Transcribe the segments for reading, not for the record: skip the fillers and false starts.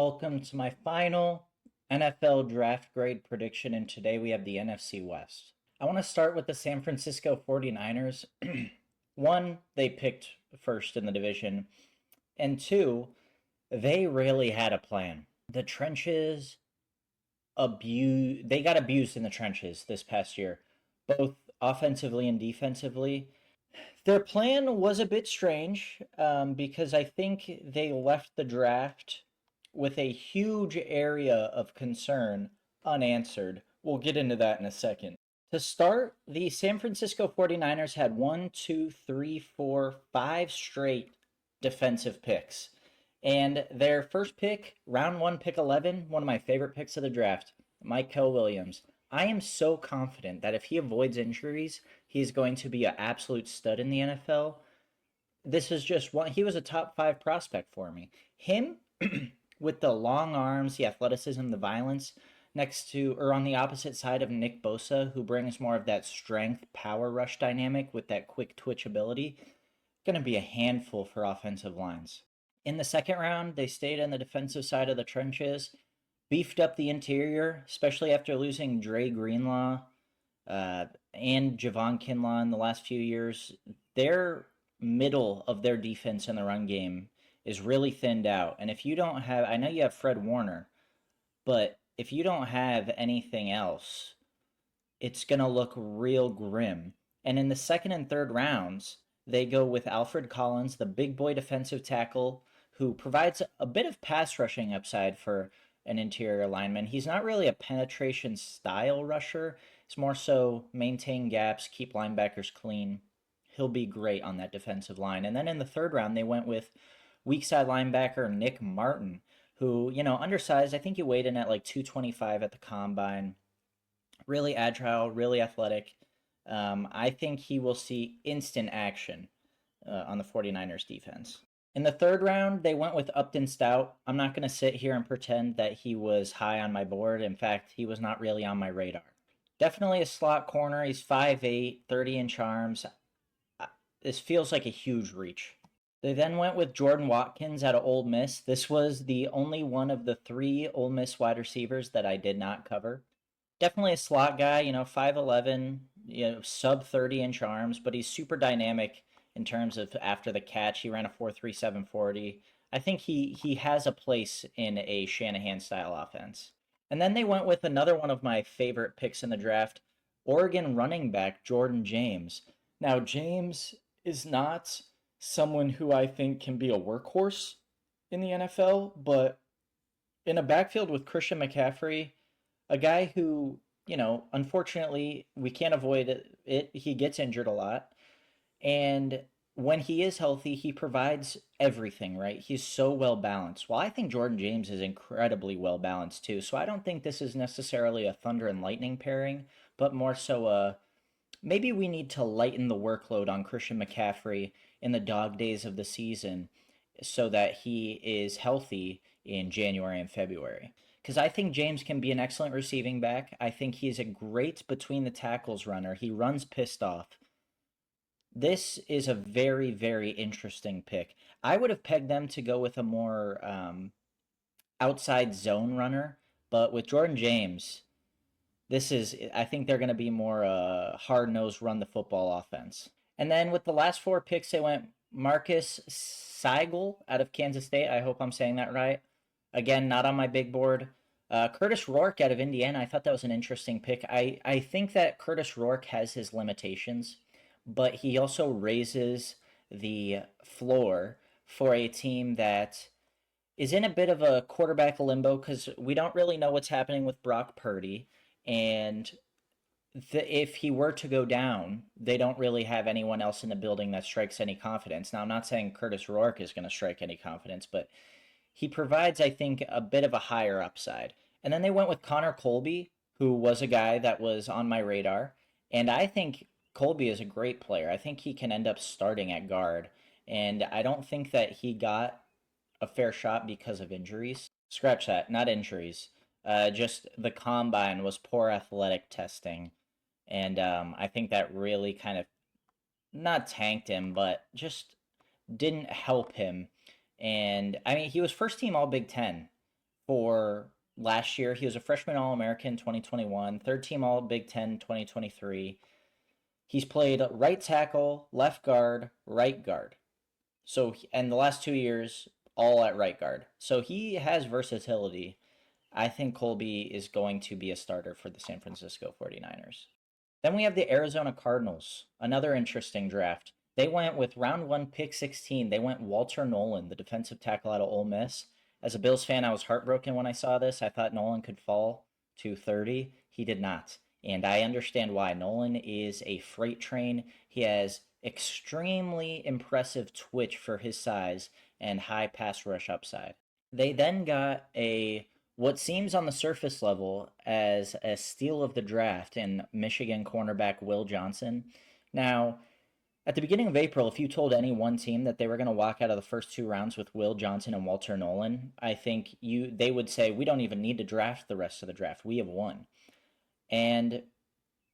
welcome to my final NFL draft grade prediction, and today we have the NFC West. I want to start with the San Francisco 49ers. One, they picked first in the division, and two, they really had a plan. The trenches they got abused in the trenches this past year, both offensively and defensively. Their plan was a bit strange because I think they left the draft with a huge area of concern unanswered. We'll get into that in a second. To start, the San Francisco 49ers had 5 straight defensive picks. And their first pick, round one, pick 11, one of my favorite picks of the draft, Mykal Williams. I am so confident that if he avoids injuries, he's going to be an absolute stud in the NFL. This is just one. He was a top 5 prospect for me. Him, with the long arms, the athleticism, the violence, next to or on the opposite side of Nick Bosa, who brings more of that strength, power rush dynamic with that quick twitch ability, going to be a handful for offensive lines. In the second round, they stayed on the defensive side of the trenches, beefed up the interior, especially after losing Dre Greenlaw and Javon Kinlaw in the last few years. Their middle of their defense in the run game is really thinned out. And if you don't have, I know you have Fred Warner, but if you don't have anything else, it's going to look real grim. And in the second and third rounds, they go with Alfred Collins, the big boy defensive tackle, who provides a bit of pass rushing upside for an interior lineman. He's not really a penetration style rusher. It's more so maintain gaps, keep linebackers clean. He'll be great on that defensive line. And then in the third round, they went with weak side linebacker Nick Martin, who, undersized. I think he weighed in at like 225 at the combine. Really agile, really athletic. I think he will see instant action on the 49ers defense. In the third round, they went with Upton Stout. I'm not going to sit here and pretend that he was high on my board. In fact, he was not really on my radar. Definitely a slot corner. He's 5'8", 30-inch arms. This feels like a huge reach. They then went with Jordan Watkins out of Ole Miss. This was the only one of the 3 Ole Miss wide receivers that I did not cover. Definitely a slot guy, 5'11", sub 30-inch arms, but he's super dynamic in terms of after the catch. He ran a 4.37 40. I think he has a place in a Shanahan-style offense. And then they went with another one of my favorite picks in the draft, Oregon running back Jordan James. Now, James is not someone who I think can be a workhorse in the NFL, but in a backfield with Christian McCaffrey, a guy who, unfortunately, we can't avoid it. He gets injured a lot. And when he is healthy, he provides everything, right? He's so well balanced. Well, I think Jordan James is incredibly well balanced too. So I don't think this is necessarily a thunder and lightning pairing, but more so maybe we need to lighten the workload on Christian McCaffrey in the dog days of the season so that he is healthy in January and February. Because I think James can be an excellent receiving back. I think he's a great between the tackles runner. He runs pissed off. This is a very, very interesting pick. I would have pegged them to go with a more outside zone runner, but with Jordan James, I think they're going to be more hard-nosed run the football offense. And then with the last 4 picks, they went Marcus Seigel out of Kansas State. I hope I'm saying that right. Again, not on my big board. Curtis Rourke out of Indiana. I thought that was an interesting pick. I think that Curtis Rourke has his limitations, but he also raises the floor for a team that is in a bit of a quarterback limbo because we don't really know what's happening with Brock Purdy. And if he were to go down, they don't really have anyone else in the building that strikes any confidence. Now, I'm not saying Curtis Rourke is going to strike any confidence, but he provides, I think, a bit of a higher upside. And then they went with Connor Colby, who was a guy that was on my radar. And I think Colby is a great player. I think he can end up starting at guard. And I don't think that he got a fair shot because of injuries. Scratch that, not injuries. Just the combine was poor athletic testing. And I think that really kind of not tanked him, but just didn't help him. And I mean, he was first team All Big Ten for last year. He was a freshman All-American 2021, third team All Big Ten 2023. He's played right tackle, left guard, right guard. So, and the last 2 years, all at right guard. So he has versatility. I think Colby is going to be a starter for the San Francisco 49ers. Then we have the Arizona Cardinals, another interesting draft. They went with round one, pick 16. They went Walter Nolan, the defensive tackle out of Ole Miss. As a Bills fan, I was heartbroken when I saw this. I thought Nolan could fall to 30. He did not. And I understand why. Nolan is a freight train. He has extremely impressive twitch for his size and high pass rush upside. They then got what seems on the surface level as a steal of the draft in Michigan cornerback Will Johnson. Now, at the beginning of April, if you told any one team that they were going to walk out of the first 2 rounds with Will Johnson and Walter Nolan, I think they would say, we don't even need to draft the rest of the draft. We have won. And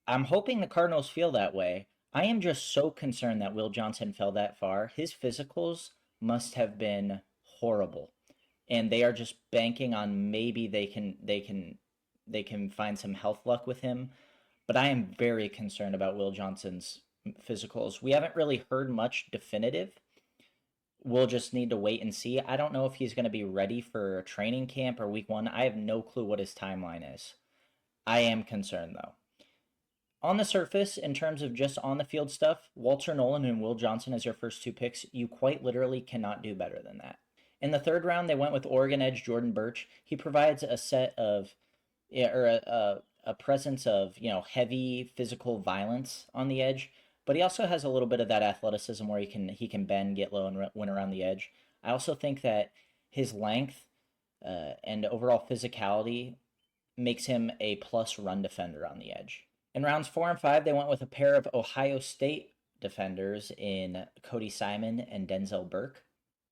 I'm hoping the Cardinals feel that way. I am just so concerned that Will Johnson fell that far. His physicals must have been horrible, and they are just banking on maybe they can find some health luck with him. But I am very concerned about Will Johnson's physicals. We haven't really heard much definitive. We'll just need to wait and see. I don't know if he's going to be ready for training camp or week one. I have no clue what his timeline is. I am concerned though. On the surface, in terms of just on the field stuff, Walter Nolan and Will Johnson as your first 2 picks, you quite literally cannot do better than that. In the 3rd round, they went with Oregon edge Jordan Burch. He provides a set of, or a presence of, heavy physical violence on the edge, but he also has a little bit of that athleticism where he can bend, get low, and win around the edge. I also think that his length and overall physicality makes him a plus run defender on the edge. In rounds 4 and 5, they went with a pair of Ohio State defenders in Cody Simon and Denzel Burke.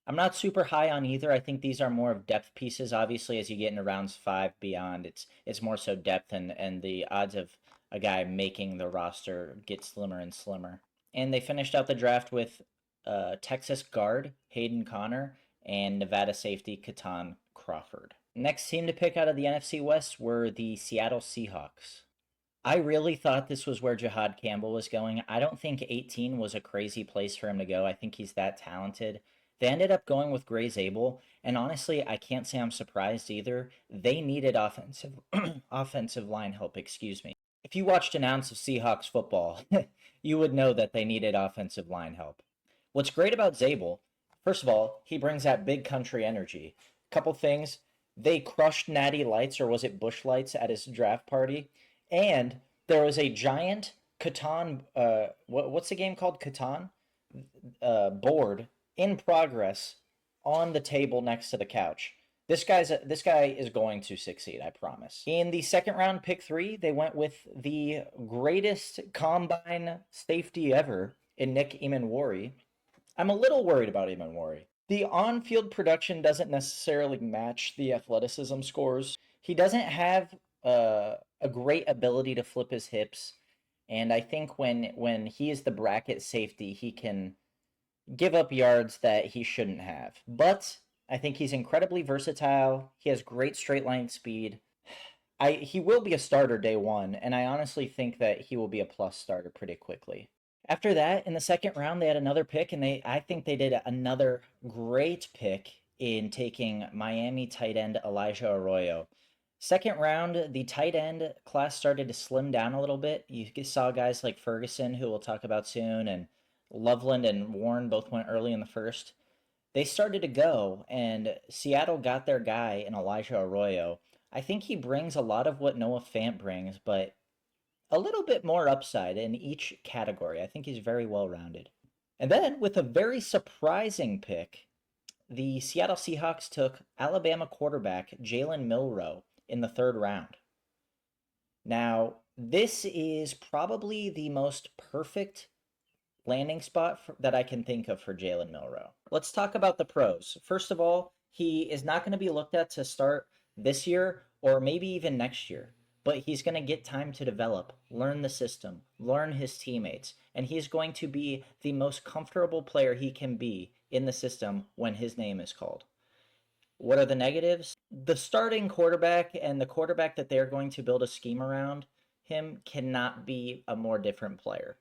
I'm not super high on either. I think these are more of depth pieces. Obviously, as you get into rounds 5 beyond, it's more so depth, and the odds of a guy making the roster get slimmer and slimmer. And they finished out the draft with Texas guard Hayden Connor and Nevada safety Keaton Crawford. Next team to pick out of the NFC West were the Seattle Seahawks. I really thought this was where Jahad Campbell was going. I don't think 18 was a crazy place for him to go. I think he's that talented. They ended up going with Gray Zabel, and honestly, I can't say I'm surprised either. They needed offensive line help, excuse me. If you watched an ounce of Seahawks football, you would know that they needed offensive line help. What's great about Zabel, first of all, he brings that big country energy. Couple things, they crushed Natty Lights, or was it Bush Lights, at his draft party. And there was a giant Catan, what's the game called? Catan? Board in progress on the table next to the couch. This guy is going to succeed, I promise. In the 2nd round, pick 3, they went with the greatest combine safety ever in Nick Emanwari. I'm a little worried about Emanwari. The on-field production doesn't necessarily match the athleticism scores. He doesn't have a great ability to flip his hips, and I think when he is the bracket safety, he can give up yards that he shouldn't have. But I think he's incredibly versatile. He has great straight line speed. He will be a starter day one, and I honestly think that he will be a plus starter pretty quickly. After that, in the 2nd round, they had another pick, and I think they did another great pick in taking Miami tight end Elijah Arroyo. 2nd round, the tight end class started to slim down a little bit. You saw guys like Ferguson, who we'll talk about soon, and Loveland and Warren both went early in the 1st. They started to go, and Seattle got their guy in Elijah Arroyo. I think he brings a lot of what Noah Fant brings, but a little bit more upside in each category. I think he's very well-rounded. And then, with a very surprising pick, the Seattle Seahawks took Alabama quarterback Jalen Milroe in the 3rd round. Now, this is probably the most perfect landing spot that I can think of for Jalen Milroe. Let's talk about the pros. First of all, he is not going to be looked at to start this year or maybe even next year, but he's going to get time to develop, learn the system, learn his teammates, and he's going to be the most comfortable player he can be in the system when his name is called. What are the negatives? The starting quarterback and the quarterback that they're going to build a scheme around him cannot be a more different player.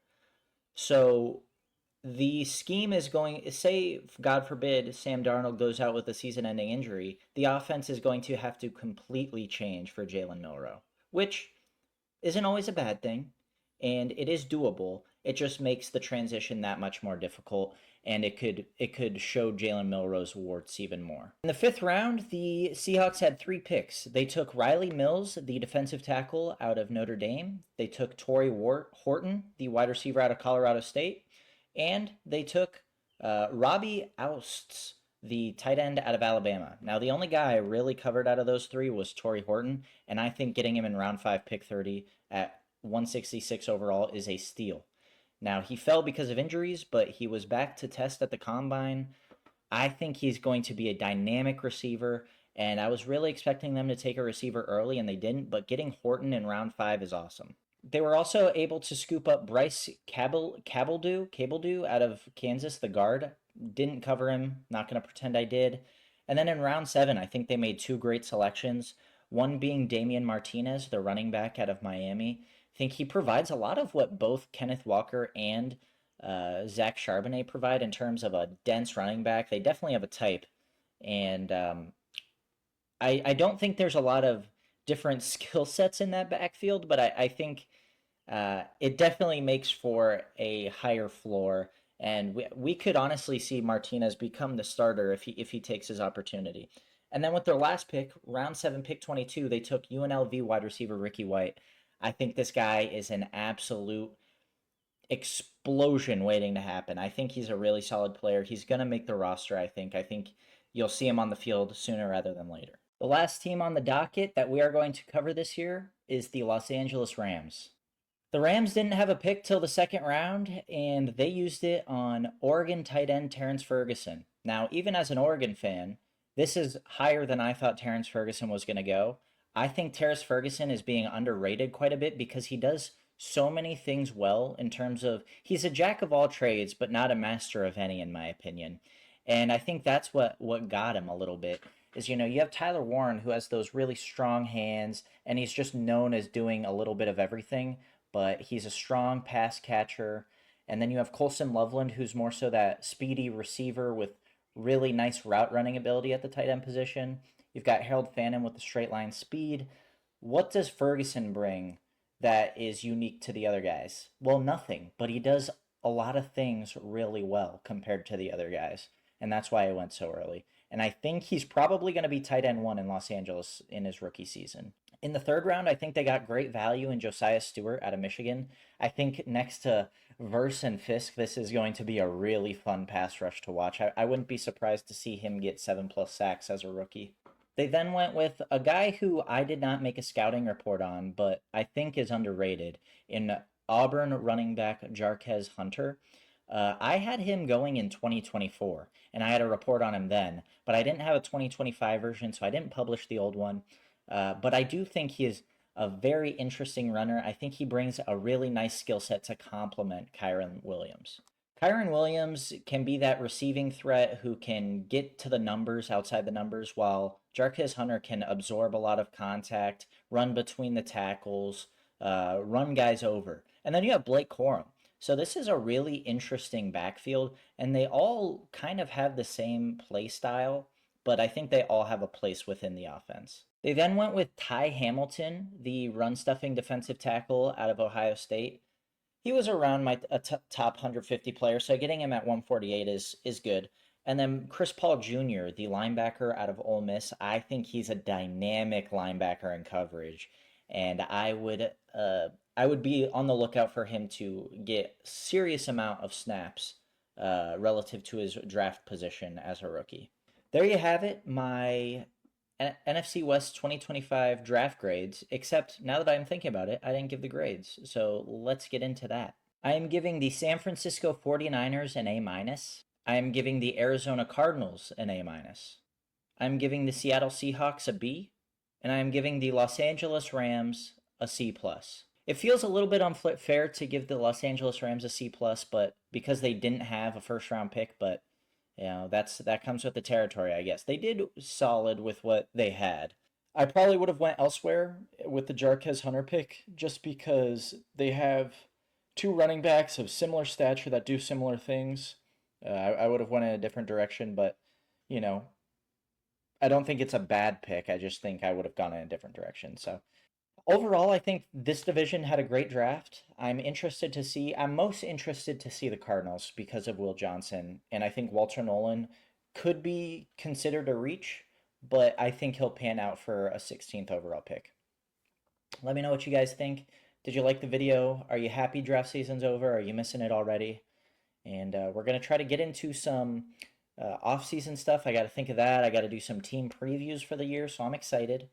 So the scheme is going, say, God forbid, Sam Darnold goes out with a season ending injury, the offense is going to have to completely change for Jalen Milroe, which isn't always a bad thing, and it is doable. It just makes the transition that much more difficult, and it could show Jalen Milroe's warts even more. In the fifth round, the Seahawks had 3 picks. They took Riley Mills, the defensive tackle out of Notre Dame. They took Torrey Horton, the wide receiver out of Colorado State, and they took Robbie Ousts, the tight end out of Alabama. Now, the only guy I really covered out of those 3 was Torrey Horton, and I think getting him in round 5, pick 30 at 166 overall is a steal. Now, he fell because of injuries, but he was back to test at the combine. I think he's going to be a dynamic receiver, and I was really expecting them to take a receiver early, and they didn't, but getting Horton in round 5 is awesome. They were also able to scoop up Bryce Cabledew out of Kansas, the guard. Didn't cover him, not going to pretend I did. And then in round 7, I think they made 2 great selections. One being Damian Martinez, the running back out of Miami. I think he provides a lot of what both Kenneth Walker and Zach Charbonnet provide in terms of a dense running back. They definitely have a type. And I don't think there's a lot of different skill sets in that backfield, but I think it definitely makes for a higher floor. And we could honestly see Martinez become the starter if he takes his opportunity. And then with their last pick, round 7, pick 22, they took UNLV wide receiver Ricky White. I think this guy is an absolute explosion waiting to happen. I think he's a really solid player. He's going to make the roster, I think. I think you'll see him on the field sooner rather than later. The last team on the docket that we are going to cover this year is the Los Angeles Rams. The Rams didn't have a pick till the second round, and they used it on Oregon tight end Terrence Ferguson. Now, even as an Oregon fan, this is higher than I thought Terrence Ferguson was going to go. I think Terrence Ferguson is being underrated quite a bit because he does so many things well in terms of he's a jack of all trades, but not a master of any, in my opinion. And I think that's what got him a little bit is, you have Tyler Warren who has those really strong hands and he's just known as doing a little bit of everything, but he's a strong pass catcher. And then you have Colson Loveland who's more so that speedy receiver with really nice route running ability at the tight end position. You've got Harold Fannin with the straight line speed. What does Ferguson bring that is unique to the other guys? Well, nothing, but he does a lot of things really well compared to the other guys. And that's why I went so early. And I think he's probably going to be tight end 1 in Los Angeles in his rookie season. In the third round, I think they got great value in Josiah Stewart out of Michigan. I think next to Verse and Fisk, this is going to be a really fun pass rush to watch. I wouldn't be surprised to see him get 7+ sacks as a rookie. They then went with a guy who I did not make a scouting report on, but I think is underrated in Auburn running back Jarquez Hunter. I had him going in 2024, and I had a report on him then, but I didn't have a 2025 version, so I didn't publish the old one. But I do think he is a very interesting runner. I think he brings a really nice skill set to complement Kyren Williams. Kyren Williams can be that receiving threat who can get to the numbers outside the numbers, while Jarquez Hunter can absorb a lot of contact, run between the tackles, run guys over. And then you have Blake Corum. So this is a really interesting backfield, and they all kind of have the same play style, but I think they all have a place within the offense. They then went with Ty Hamilton, the run-stuffing defensive tackle out of Ohio State. He was around my top 150 player, so getting him at 148 is good. And then Chris Paul Jr., the linebacker out of Ole Miss, I think he's a dynamic linebacker in coverage, and I would be on the lookout for him to get serious amount of snaps relative to his draft position as a rookie. There you have it, my NFC West 2025 draft grades, except now that I'm thinking about it, I didn't give the grades, so let's get into that. I am giving the San Francisco 49ers an A-. I am giving the Arizona Cardinals an A-. I'm giving the Seattle Seahawks a B, and I am giving the Los Angeles Rams a C+. It feels a little bit unfair to give the Los Angeles Rams a C+, but because they didn't have a first-round pick, but That comes with the territory, I guess. They did solid with what they had. I probably would have went elsewhere with the Jarquez Hunter pick just because they have two running backs of similar stature that do similar things. I would have went in a different direction, but you know, I don't think it's a bad pick. I just think I would have gone in a different direction. So overall, I think this division had a great draft. I'm most interested to see the Cardinals because of Will Johnson, and I think Walter Nolan could be considered a reach, but I think he'll pan out for a 16th overall pick. Let me know what you guys think. Did you like the video? Are you happy draft season's over? Are you missing it already? And we're going to try to get into some off-season stuff. I got to think of that. I got to do some team previews for the year, so I'm excited.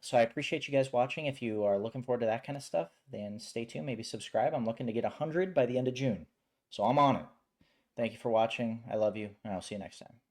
So I appreciate you guys watching. If you are looking forward to that kind of stuff, then stay tuned. Maybe subscribe. I'm looking to get 100 by the end of June. So I'm on it. Thank you for watching. I love you, and I'll see you next time.